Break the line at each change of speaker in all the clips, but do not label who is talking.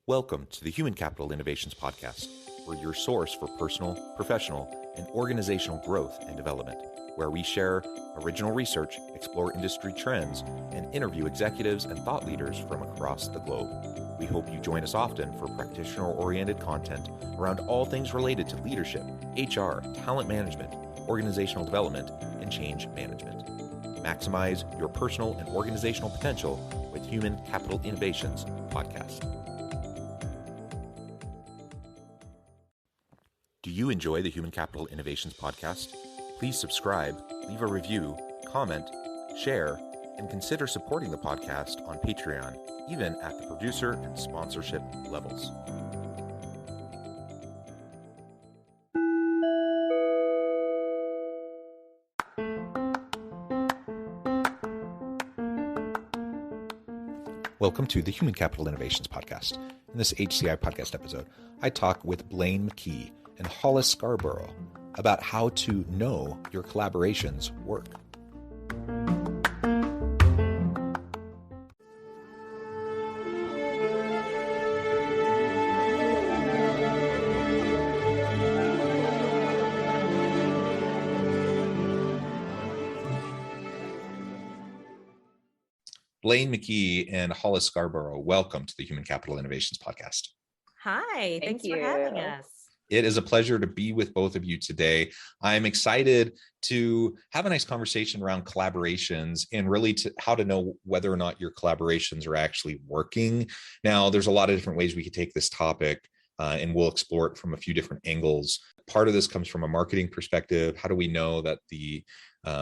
Welcome to the Human Capital Innovations Podcast. We're your source for personal, professional, and organizational growth and development, where we share original research, explore industry trends, and interview executives and thought leaders from across the globe. We hope you join us often for practitioner-oriented content around all things related to leadership, HR, talent management, organizational development, and change management. Maximize your personal and organizational potential with Human Capital Innovations Podcast. Do you enjoy the Human Capital Innovations Podcast? Please subscribe, leave a review, comment, share, and consider supporting the podcast on Patreon, even at the producer and sponsorship levels. Welcome to the Human Capital Innovations Podcast. In this HCI podcast episode, I talk with Blaine McKee and Hollis Scarborough about how to know your collaborations work. Blaine McKee and Hollis Scarborough, welcome to the Human Capital Innovations Podcast.
Hi, thanks for having us.
It is a pleasure to be with both of you today. I'm excited to have a nice conversation around collaborations and really how to know whether or not your collaborations are actually working. Now, there's a lot of different ways we could take this topic, and we'll explore it from a few different angles. Part of this comes from a marketing perspective. How do we know that the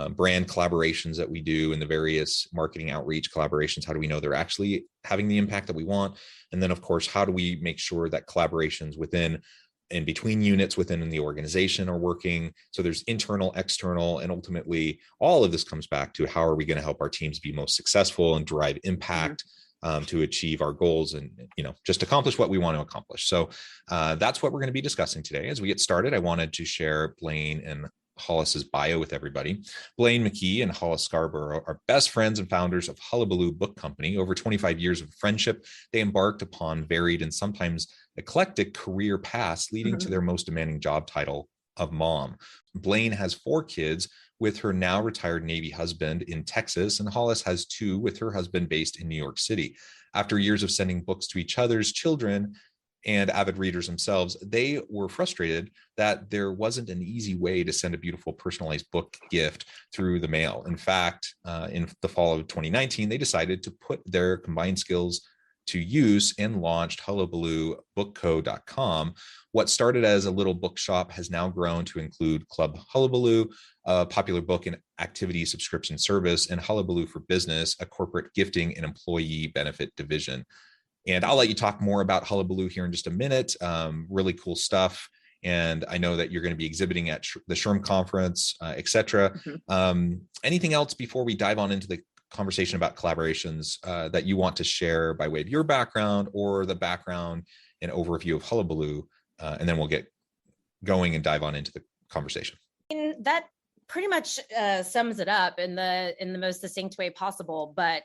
brand collaborations that we do and the various marketing outreach collaborations, how do we know they're actually having the impact that we want? And then, of course, how do we make sure that collaborations within and between units within the organization are working? So there's internal, external, and ultimately all of this comes back to how are we going to help our teams be most successful and drive impact to achieve our goals and, just accomplish what we want to accomplish. So that's what we're going to be discussing today. As we get started, I wanted to share Blaine and Hollis's bio with everybody. Blaine McKee and Hollis Scarborough are best friends and founders of Hullabaloo Book Company. Over 25 years of friendship, they embarked upon varied and sometimes eclectic career paths, leading to their most demanding job title of mom. Blaine has 4 kids with her now retired Navy husband in Texas, and Hollis has 2 with her husband based in New York City. After years of sending books to each other's children and avid readers themselves, they were frustrated that there wasn't an easy way to send a beautiful personalized book gift through the mail. In fact, in the fall of 2019, they decided to put their combined skills to use and launched HullabalooBookCo.com. What started as a little bookshop has now grown to include Club Hullabaloo, a popular book and activity subscription service, and Hullabaloo for Business, a corporate gifting and employee benefit division. And I'll let you talk more about Hullabaloo here in just a minute. Really cool stuff. And I know that you're going to be exhibiting at the SHRM conference, et cetera. Anything else before we dive on into the conversation about collaborations that you want to share by way of your background or the background and overview of Hullabaloo? And then we'll get going and dive on into the conversation.
That pretty much sums it up in the most succinct way possible. But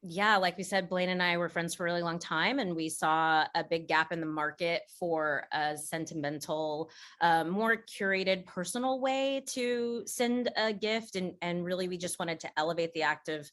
yeah, like we said, Blaine and I were friends for a really long time, and we saw a big gap in the market for a sentimental, more curated, personal way to send a gift. And really, we just wanted to elevate the act of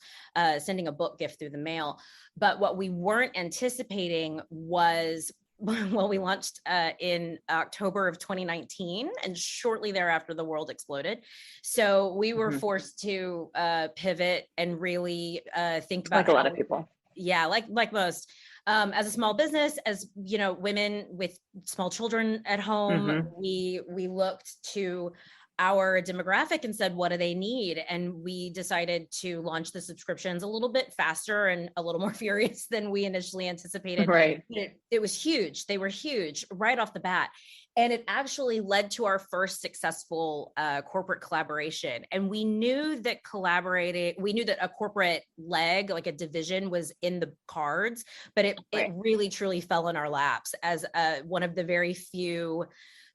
sending a book gift through the mail. But what we weren't anticipating was, well, we launched in October of 2019, and shortly thereafter, the world exploded. So we were forced to pivot and really think about,
like a lot of people.
Yeah, like most. As a small business, as women with small children at home, we looked to our demographic and said, what do they need? And we decided to launch the subscriptions a little bit faster and a little more furious than we initially anticipated.
Right.
It was huge. They were huge right off the bat. And it actually led to our first successful corporate collaboration. And we knew that a corporate leg, like a division, was in the cards, but it really, truly fell in our laps as one of the very few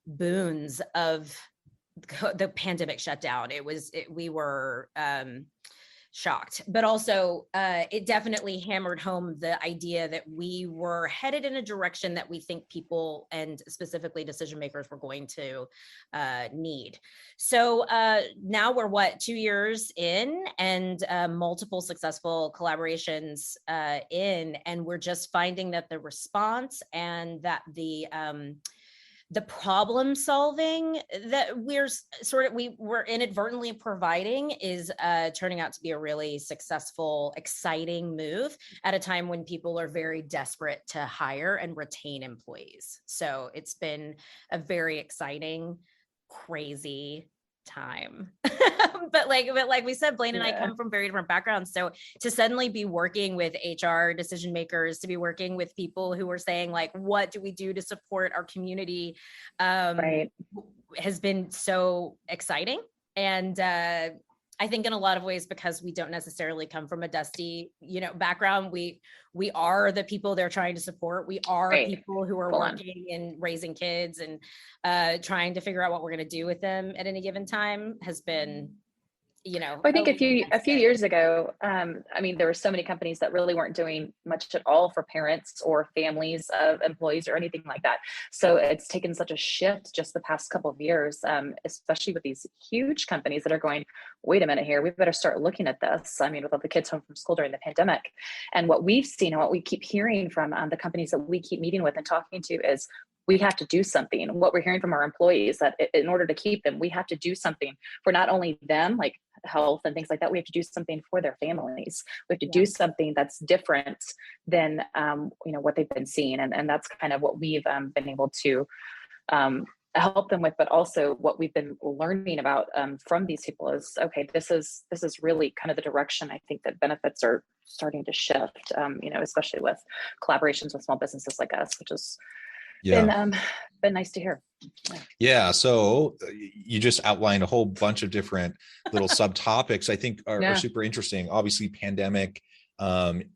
boons of the pandemic shutdown. We were shocked, but also it definitely hammered home the idea that we were headed in a direction that we think people and specifically decision makers were going to need. So now we're 2 years in, and multiple successful collaborations in, and we're just finding that the response and that the problem solving that we're inadvertently providing is turning out to be a really successful, exciting move at a time when people are very desperate to hire and retain employees. So it's been a very exciting, crazy time. but like we said, Blaine and I come from very different backgrounds. So to suddenly be working with HR decision makers, to be working with people who are saying like, what do we do to support our community, has been so exciting. And I think in a lot of ways, because we don't necessarily come from a dusty, background, we are the people they're trying to support. We are people who are working and raising kids and trying to figure out what we're going to do with them at any given time has been,
I think a few years ago, there were so many companies that really weren't doing much at all for parents or families of employees or anything like that. So it's taken such a shift just the past couple of years, especially with these huge companies that are going, wait a minute here, we better start looking at this. With all the kids home from school during the pandemic. And what we've seen and what we keep hearing from the companies that we keep meeting with and talking to is, we have to do something. What we're hearing from our employees, that in order to keep them, we have to do something for not only them, like health and things like that. We have to do something for their families. We have to do something that's different than what they've been seeing, and that's kind of what we've been able to help them with. But also what we've been learning about from these people is, okay, this is really kind of the direction I think that benefits are starting to shift. Especially with collaborations with small businesses like us, which is been nice to hear.
Yeah. So you just outlined a whole bunch of different little subtopics I think are super interesting. Obviously, pandemic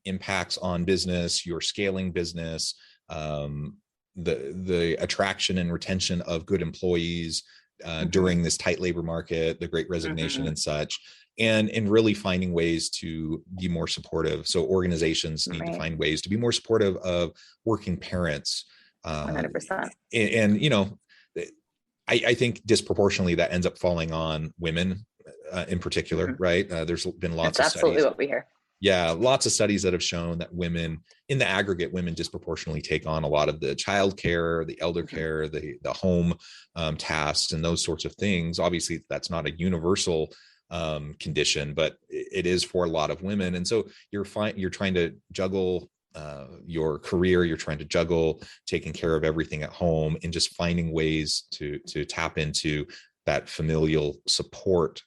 impacts on business, your scaling business, the attraction and retention of good employees during this tight labor market, the Great Resignation and such. And really finding ways to be more supportive. So organizations need to find ways to be more supportive of working parents.
100%.
And I think disproportionately that ends up falling on women in particular, right? There's been lots of studies.
Absolutely what we hear.
Yeah, lots of studies that have shown that women, in the aggregate, women disproportionately take on a lot of the child care, the elder care, the home tasks, and those sorts of things. Obviously, that's not a universal condition, but it is for a lot of women. And so you're trying to juggle your career, you're trying to juggle taking care of everything at home, and just finding ways to tap into that familial support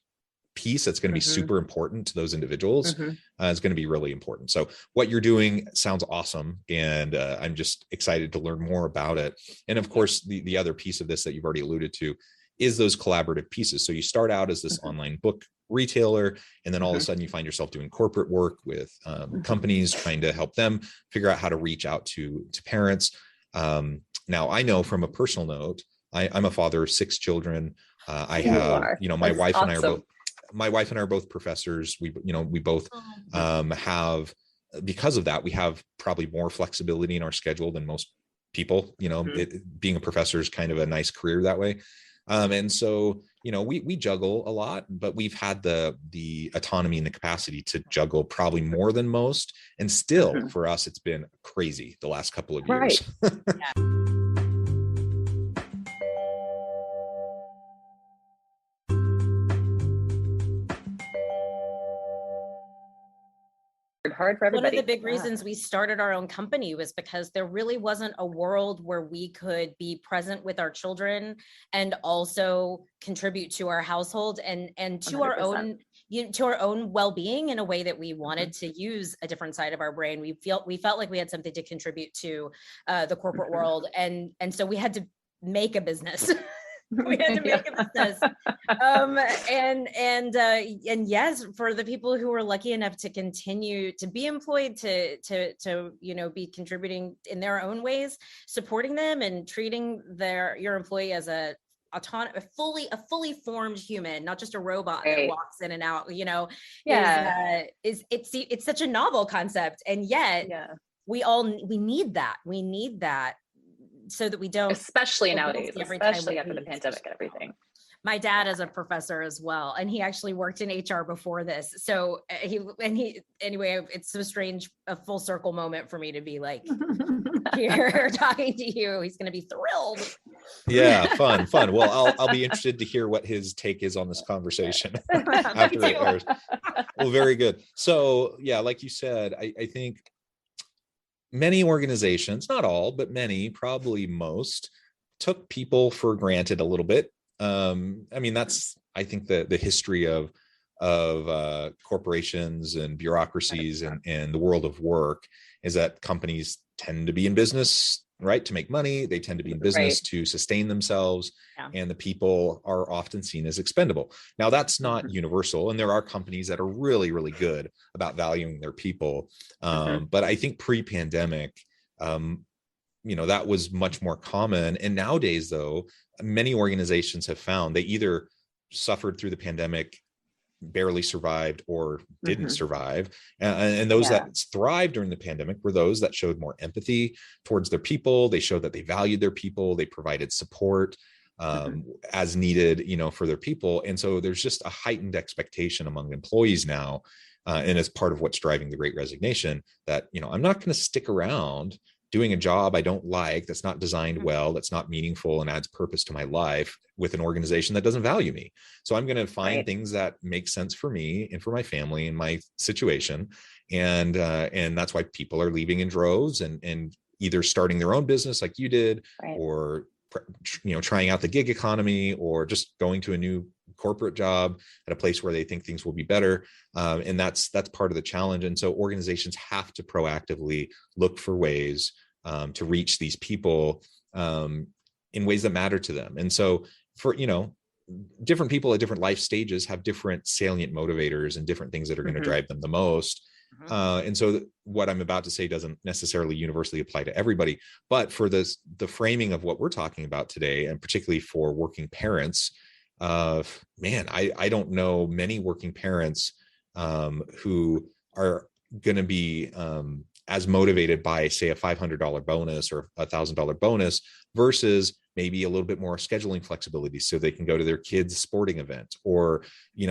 piece that's going to be super important to those individuals. Is going to be really important. So what you're doing sounds awesome, and I'm just excited to learn more about it. And of course, the other piece of this that you've already alluded to is those collaborative pieces. So you start out as this online book retailer, and then all of a sudden you find yourself doing corporate work with companies, trying to help them figure out how to reach out to parents. Now, I know from a personal note, I'm a father of 6 children. I have, my wife and I are both. My wife and I are both professors. We both have, because of that, we have probably more flexibility in our schedule than most people. Being a professor is kind of a nice career that way. And so, we juggle a lot, but we've had the autonomy and the capacity to juggle probably more than most. And still, for us, it's been crazy the last couple of years.
Hard for everybody.
One of the big reasons we started our own company was because there really wasn't a world where we could be present with our children and also contribute to our household and to 100%. Our own well-being in a way that we wanted to use a different side of our brain. We felt like we had something to contribute to the corporate world, and so we had to make a business. We had to make a business. And yes, for the people who were lucky enough to continue to be employed, to be contributing in their own ways, supporting them and treating your employee as a a fully formed human, not just a robot
Right.
that walks in and out,
Yeah.
it's such a novel concept. And yet we need that. We need that so that we don't,
especially
feel
nowadays,
guilty every time
especially
we
after the
leave.
pandemic and everything.
My dad is a professor as well, and he actually worked in HR before this. So anyway, it's so strange, a full circle moment for me to be like here talking to you. He's going to be thrilled.
Yeah, fun. Well, I'll be interested to hear what his take is on this conversation after it airs. Well, very good. So yeah, like you said, I think many organizations, not all, but many, probably most, took people for granted a little bit. I mean, that's, I think, the history of corporations and bureaucracies and the world of work is that companies tend to be in business, right, to make money. They tend to be in business to sustain themselves, and the people are often seen as expendable. Now, that's not universal, and there are companies that are really, really good about valuing their people. But I think pre-pandemic, that was much more common. And nowadays, though, many organizations have found they either suffered through the pandemic, barely survived, or didn't survive. And those that thrived during the pandemic were those that showed more empathy towards their people. They showed that they valued their people. They provided support as needed, for their people. And so there's just a heightened expectation among employees now. And as part of what's driving the Great Resignation, that, I'm not going to stick around doing a job I don't like, that's not designed well, that's not meaningful and adds purpose to my life with an organization that doesn't value me. So I'm going to find things that make sense for me and for my family and my situation. And that's why people are leaving in droves and either starting their own business like you did, or, trying out the gig economy, or just going to a new corporate job at a place where they think things will be better. And that's part of the challenge. And so organizations have to proactively look for ways to reach these people in ways that matter to them. And so for, different people at different life stages have different salient motivators and different things that are going to drive them the most. And so what I'm about to say doesn't necessarily universally apply to everybody, but for the framing of what we're talking about today, and particularly for working parents, I don't know many working parents who are going to be as motivated by, say, a $500 bonus or $1,000 bonus versus maybe a little bit more scheduling flexibility so they can go to their kids' sporting event, or,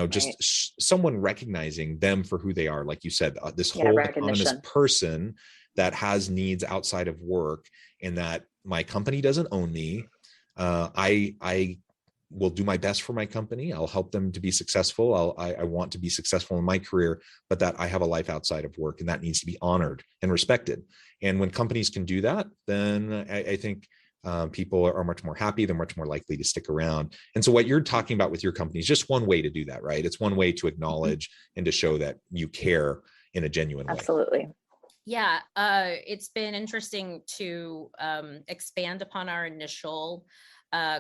just someone recognizing them for who they are. Like you said, this whole autonomous person that has needs outside of work, and that my company doesn't own me. I will do my best for my company. I'll help them to be successful. I want to be successful in my career, but that I have a life outside of work, and that needs to be honored and respected. And when companies can do that, then I think people are much more happy. They're much more likely to stick around. And so what you're talking about with your company is just one way to do that, right? It's one way to acknowledge and to show that you care in a genuine way.
Absolutely.
Yeah, it's been interesting to expand upon our initial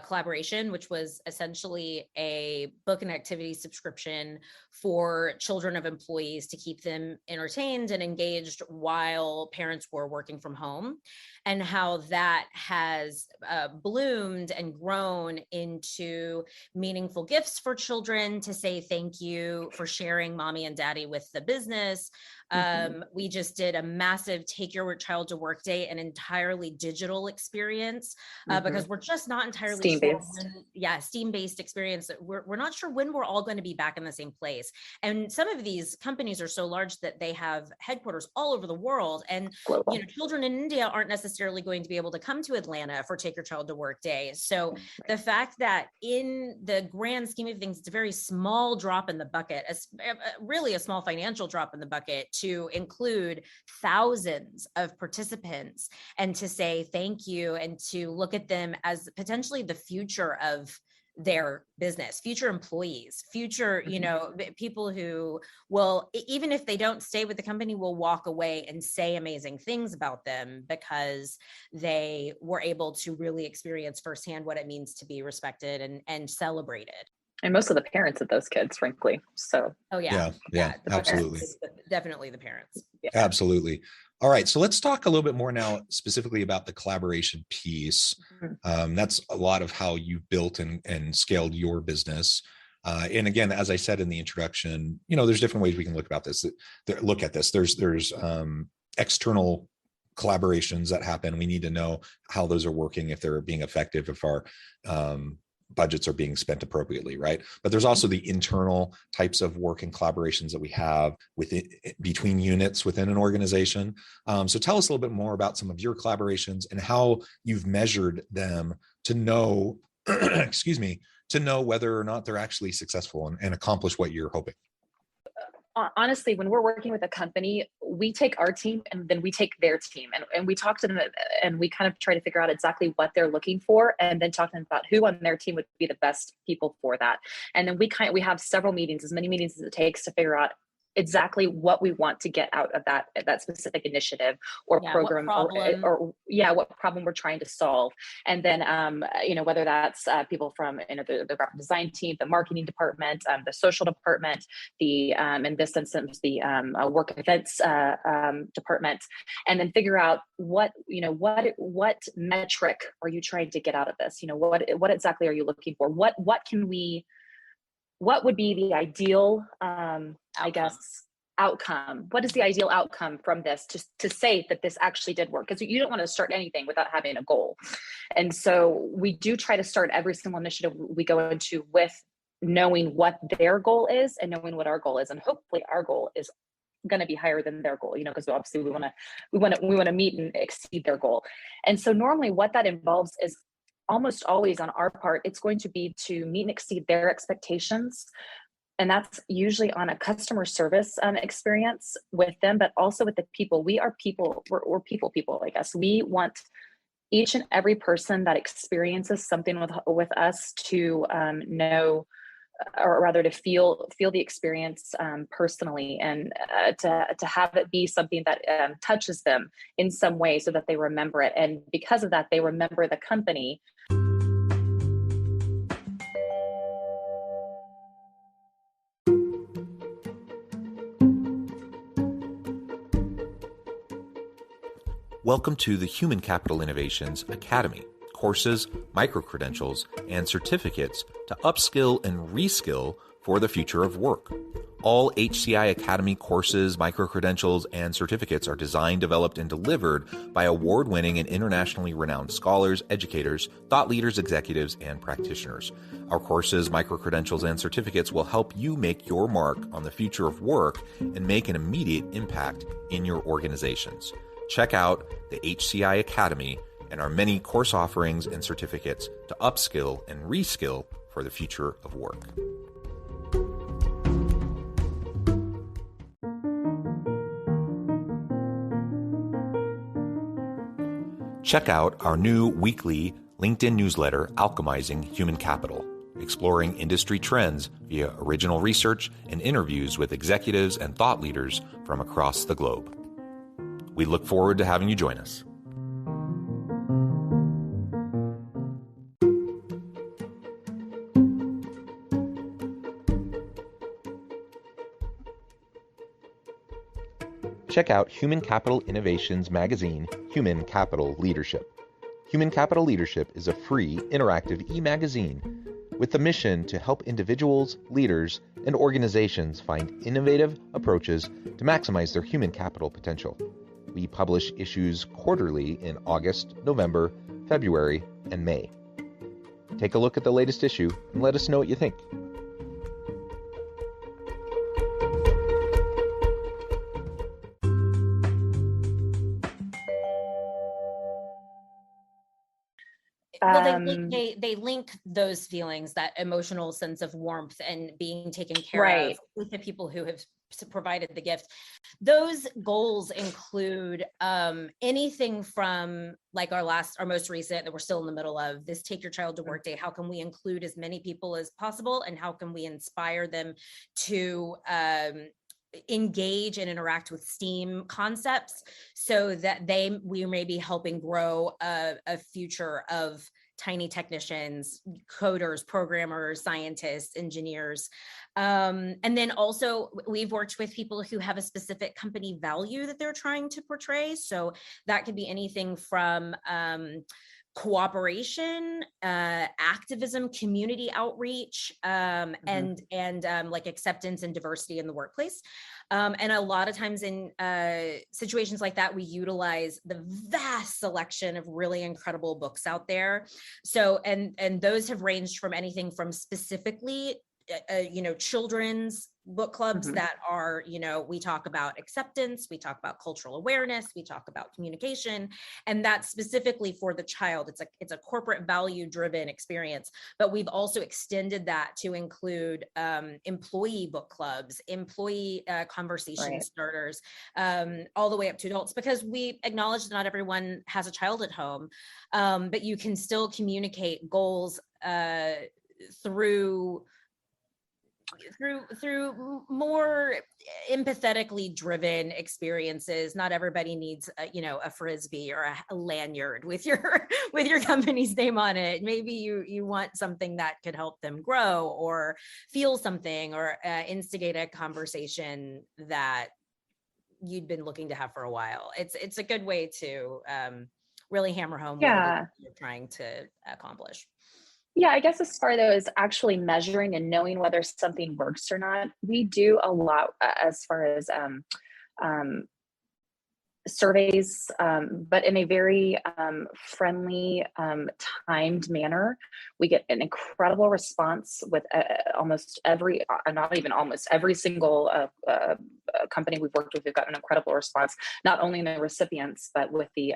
collaboration, which was essentially a book and activity subscription for children of employees to keep them entertained and engaged while parents were working from home, and how that has bloomed and grown into meaningful gifts for children to say thank you for sharing mommy and daddy with the business. We just did a massive take your child to work day, an entirely digital experience, because we're just not entirely
Steam-based.
Steam-based experience. We're not sure when we're all going to be back in the same place. And some of these companies are so large that they have headquarters all over the world. And
Global.
Children in India aren't necessarily going to be able to come to Atlanta for Take Your Child to Work Day. So the fact that in the grand scheme of things, it's a very small drop in the bucket, really a small financial drop in the bucket, to include thousands of participants and to say thank you, and to look at them as potentially the future of their business, future employees, future, people who will, even if they don't stay with the company, will walk away and say amazing things about them because they were able to really experience firsthand what it means to be respected and celebrated.
And most of the parents of those kids, frankly. So.
Yeah, absolutely.
Definitely the parents.
Yeah. Absolutely. All right, so let's talk a little bit more now specifically about the collaboration piece. That's a lot of how you've built and scaled your business. And again, as I said in the introduction, there's different ways we can look at this. There's external collaborations that happen. We need to know how those are working, if they're being effective, if our budgets are being spent appropriately, right? But there's also the internal types of work and collaborations that we have between units within an organization. So tell us a little bit more about some of your collaborations and how you've measured them to know, excuse me, to know whether or not they're actually successful and accomplish what you're hoping.
Honestly, when we're working with a company, we take our team and then we take their team and we talk to them and we kind of try to figure out exactly what they're looking for and then talk to them about who on their team would be the best people for that. And then we have several meetings, as many meetings as it takes to figure out exactly what we want to get out of that specific initiative or program or what problem we're trying to solve. And then, whether that's people from the graphic design team, the marketing department, the social department, the, in this instance, the work events department, and then figure out what metric are you trying to get out of this? What exactly are you looking for? What would be the ideal, outcome? What is the ideal outcome from this to say that this actually did work? Because you don't want to start anything without having a goal. And so we do try to start every single initiative we go into with knowing what their goal is and knowing what our goal is. And hopefully our goal is going to be higher than their goal, because obviously we want to meet and exceed their goal. And so normally what that involves is almost always on our part, it's going to be to meet and exceed their expectations. And that's usually on a customer service experience with them, but also with the people. We are people, we're people, I guess. We want each and every person that experiences something with us to know, or rather to feel the experience personally, and to have it be something that touches them in some way so that they remember it. And because of that, they remember the company.
Welcome to the Human Capital Innovations Academy. Courses, micro-credentials, and certificates to upskill and reskill for the future of work. All HCI Academy courses, micro-credentials, and certificates are designed, developed, and delivered by award-winning and internationally renowned scholars, educators, thought leaders, executives, and practitioners. Our courses, micro-credentials, and certificates will help you make your mark on the future of work and make an immediate impact in your organizations. Check out the HCI Academy and our many course offerings and certificates to upskill and reskill for the future of work. Check out our new weekly LinkedIn newsletter, Alchemizing Human Capital, exploring industry trends via original research and interviews with executives and thought leaders from across the globe. We look forward to having you join us. Check out Human Capital Innovations magazine, Human Capital Leadership. Human Capital Leadership is a free, interactive e-magazine with the mission to help individuals, leaders, and organizations find innovative approaches to maximize their human capital potential. We publish issues quarterly in August, November, February, and May. Take a look at the latest issue and let us know what you think.
Well, they link those feelings, that emotional sense of warmth and being taken care of with the people who have provided the gift. Those goals include anything from like our most recent that we're still in the middle of, this Take Your Child to Work Day. How can we include as many people as possible, and how can we inspire them to engage and interact with STEAM concepts so that we may be helping grow a future of tiny technicians, coders, programmers, scientists, engineers. And then also we've worked with people who have a specific company value that they're trying to portray. So that could be anything from cooperation, activism, community outreach, and like acceptance and diversity in the workplace. And a lot of times in situations like that, we utilize the vast selection of really incredible books out there. So, and those have ranged from anything from specifically children's book clubs that are, we talk about acceptance, we talk about cultural awareness, we talk about communication, and that's specifically for the child. It's a corporate value driven experience, but we've also extended that to include employee book clubs, employee conversation starters, all the way up to adults, because we acknowledge that not everyone has a child at home, but you can still communicate goals through more empathetically driven experiences. Not everybody needs a Frisbee or a lanyard with your company's name on it. Maybe you want something that could help them grow or feel something, or instigate a conversation that you'd been looking to have for a while. It's a good way to really hammer home what you're trying to accomplish.
Yeah, I guess as far though as actually measuring and knowing whether something works or not, we do a lot as far as surveys, but in a very friendly, timed manner. We get an incredible response with almost every, not even almost every single company we've worked with. We've got an incredible response, not only in the recipients, but with the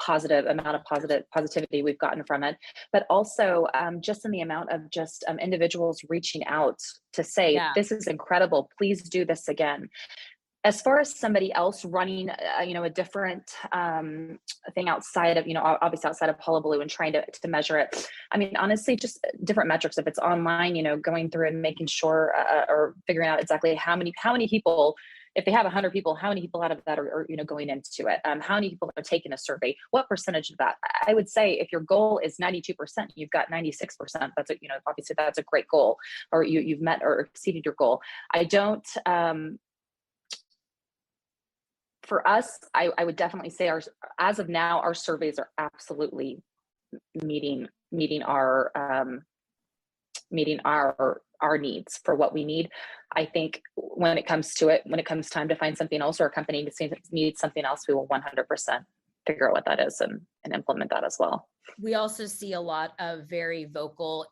positive amount of positivity we've gotten from it, but also just in the amount of just individuals reaching out to say, this is incredible, please do this again. As far as somebody else running, a different thing outside of, obviously outside of Hullabaloo and trying to measure it. I mean, honestly, just different metrics. If it's online, going through and making sure or figuring out exactly how many people. If they have 100 people, how many people out of that are going into it? How many people are taking a survey? What percentage of that? I would say if your goal is 92%, you've got 96%. That's obviously that's a great goal, or you've met or exceeded your goal. I don't. For us, I would definitely say as of now, our surveys are absolutely meeting our needs for what we need. I think when it comes time to find something else, or a company needs something else, we will 100% figure out what that is and implement that as well.
We also see a lot of very vocal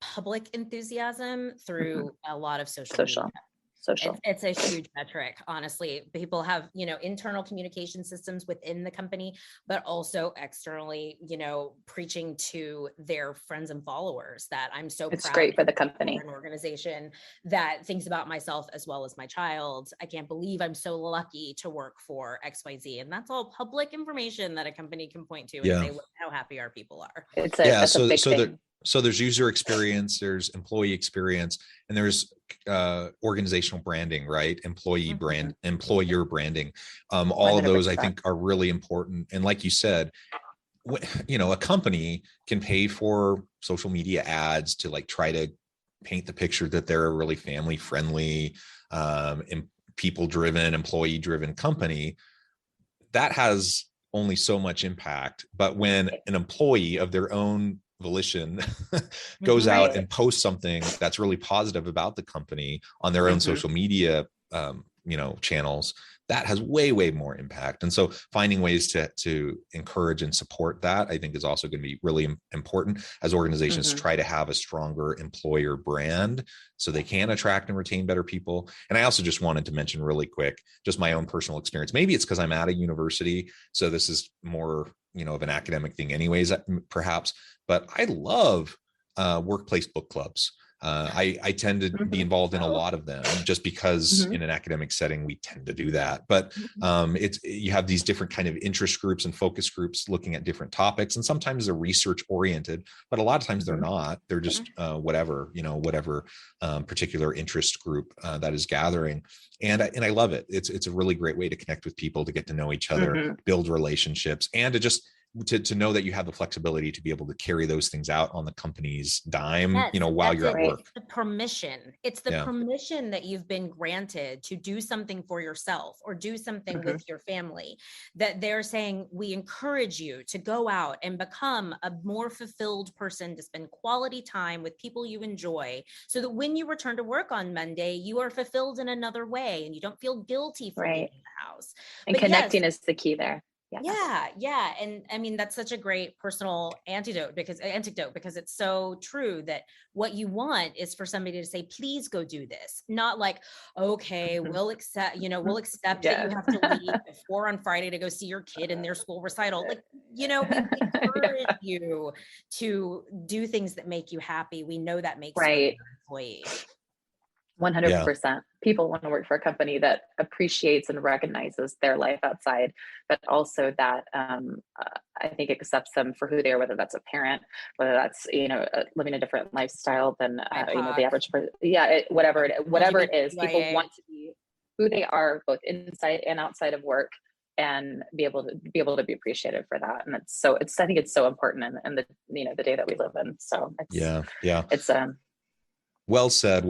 public enthusiasm through a lot of social media. It's a huge metric, honestly. People have, internal communication systems within the company, but also externally, preaching to their friends and followers that I'm so proud.
It's great for the company.
An organization that thinks about myself as well as my child. I can't believe I'm so lucky to work for XYZ. And that's all public information that a company can point to and say, look how happy our people are.
That's a big thing.
So there's user experience, there's employee experience, and there's organizational branding, right? Employee brand, employer branding. All 100%. Of those I think are really important. And like you said, a company can pay for social media ads to try to paint the picture that they're a really family friendly, people driven, employee driven company. That has only so much impact. But when an employee of their own volition goes out and posts something that's really positive about the company on their own social media channels, that has way more impact. And so finding ways to encourage and support that, I think, is also going to be really important as organizations try to have a stronger employer brand so they can attract and retain better people. And I also just wanted to mention really quick, just my own personal experience. Maybe it's because I'm at a university, so this is more of an academic thing anyways, perhaps, but I love workplace book clubs. I tend to be involved in a lot of them just because in an academic setting, we tend to do that. But you have these different kind of interest groups and focus groups looking at different topics, and sometimes they're research oriented, but a lot of times they're not. They're just whatever particular interest group that is gathering. And I love it. It's a really great way to connect with people, to get to know each other, build relationships, and to just to know that you have the flexibility to be able to carry those things out on the company's dime,
Yes,
while you're at
it.
work.
It's the permission. It's the permission that you've been granted to do something for yourself or do something with your family, that they're saying, we encourage you to go out and become a more fulfilled person, to spend quality time with people you enjoy, so that when you return to work on Monday, you are fulfilled in another way and you don't feel guilty for leaving the house.
And connecting is the key there.
Yeah. And I mean, that's such a great personal anecdote because it's so true that what you want is for somebody to say, please go do this. Not like, okay, we'll accept that you have to leave at 4 on Friday to go see your kid in their school recital. Like, we encourage you to do things that make you happy. We know that makes you an employee.
100%. People want to work for a company that appreciates and recognizes their life outside, but also that I think accepts them for who they are, whether that's a parent, whether that's, living a different lifestyle than, the average person. Whatever it is, people want to be who they are, both inside and outside of work, and be able to be appreciated for that. And I think it's so important in the, the day that we live in. So it's,
Well said.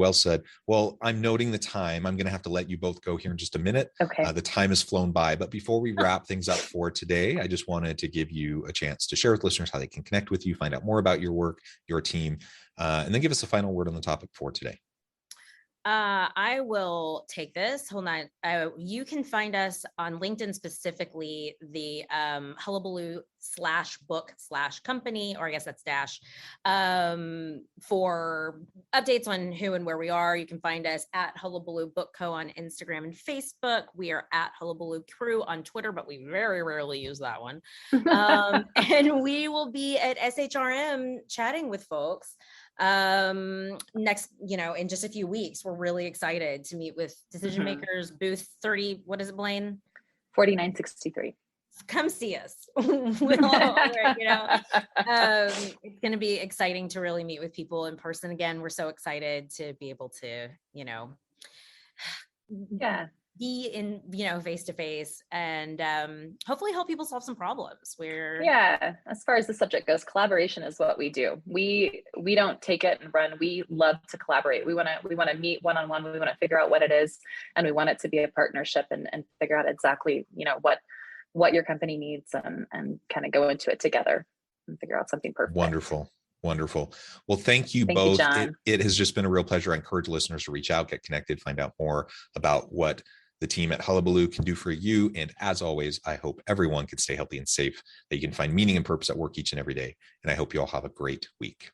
Well, I'm noting the time. I'm going to have to let you both go here in just a minute.
Okay.
The time has flown by, but before we wrap things up for today, I just wanted to give you a chance to share with listeners how they can connect with you, find out more about your work, your team, and then give us a final word on the topic for today.
I will take this. Hold on. You can find us on LinkedIn, specifically the Hullabaloo/book/company, or I guess that's dash, for updates on who and where we are. You can find us at Hullabaloo Book Co. on Instagram and Facebook. We are at Hullabaloo Crew on Twitter, but we very rarely use that one. And we will be at SHRM chatting with folks next, in just a few weeks. We're really excited to meet with decision makers. Booth 30, what is it, Blaine?
4963.
Come see us. It's going to be exciting to really meet with people in person again. We're so excited to be able to, be in, face to face, and hopefully help people solve some problems.
As far as the subject goes, collaboration is what we do. We don't take it and run. We love to collaborate. We want to meet one-on-one. We want to figure out what it is, and we want it to be a partnership and figure out exactly, what your company needs, and kind of go into it together and figure out something perfect.
Wonderful. Well, thank you both. It has just been a real pleasure. I encourage listeners to reach out, get connected, find out more about what the team at Hullabaloo can do for you. And as always, I hope everyone can stay healthy and safe, that you can find meaning and purpose at work each and every day. And I hope you all have a great week.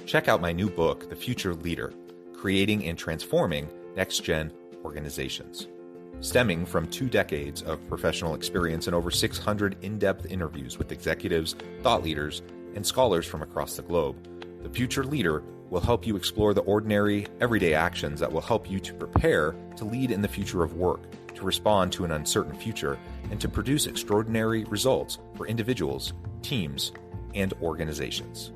Check out my new book, The Future Leader: Creating and Transforming Next-Gen Organizations. Stemming from 2 decades of professional experience and over 600 in-depth interviews with executives, thought leaders, and scholars from across the globe, The Future Leader will help you explore the ordinary, everyday actions that will help you to prepare to lead in the future of work, to respond to an uncertain future, and to produce extraordinary results for individuals, teams, and organizations.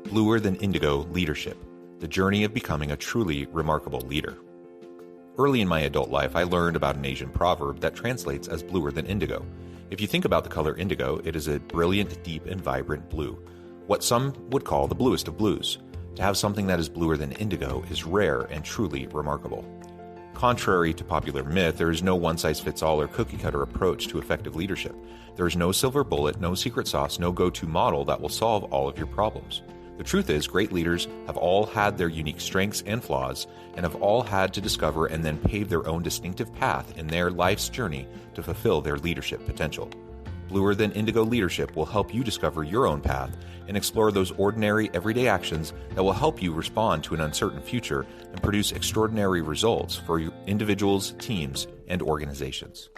Bluer Than Indigo Leadership: The Journey of Becoming a Truly Remarkable Leader. Early in my adult life, I learned about an Asian proverb that translates as bluer than indigo. If you think about the color indigo, it is a brilliant, deep, and vibrant blue, what some would call the bluest of blues. To have something that is bluer than indigo is rare and truly remarkable. Contrary to popular myth, there is no one-size-fits-all or cookie-cutter approach to effective leadership. There is no silver bullet, no secret sauce, no go-to model that will solve all of your problems. The truth is, great leaders have all had their unique strengths and flaws, and have all had to discover and then pave their own distinctive path in their life's journey to fulfill their leadership potential. Bluer Than Indigo Leadership will help you discover your own path and explore those ordinary, everyday actions that will help you respond to an uncertain future and produce extraordinary results for your individuals, teams, and organizations.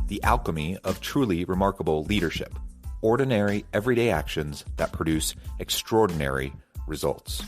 The Alchemy of Truly Remarkable Leadership, ordinary, everyday actions that produce extraordinary results.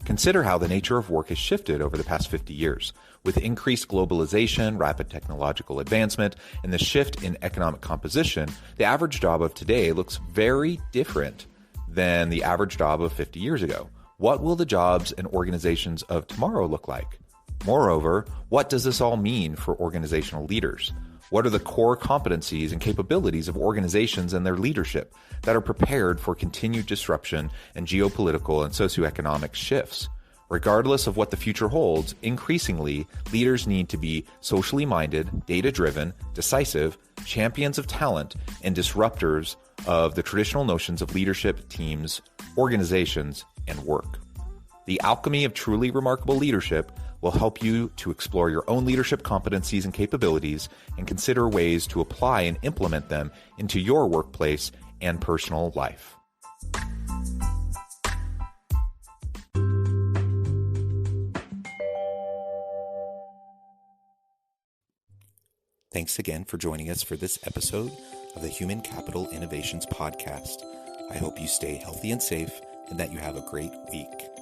Consider how the nature of work has shifted over the past 50 years. With increased globalization, rapid technological advancement, and the shift in economic composition, the average job of today looks very different than the average job of 50 years ago. What will the jobs and organizations of tomorrow look like? Moreover, what does this all mean for organizational leaders? What are the core competencies and capabilities of organizations and their leadership that are prepared for continued disruption and geopolitical and socioeconomic shifts? Regardless of what the future holds, increasingly, leaders need to be socially minded, data-driven, decisive, champions of talent, and disruptors of the traditional notions of leadership, teams, organizations, and work. The alchemy of truly remarkable leadership will help you to explore your own leadership competencies and capabilities and consider ways to apply and implement them into your workplace and personal life. Thanks again for joining us for this episode of the Human Capital Innovations Podcast. I hope you stay healthy and safe and that you have a great week.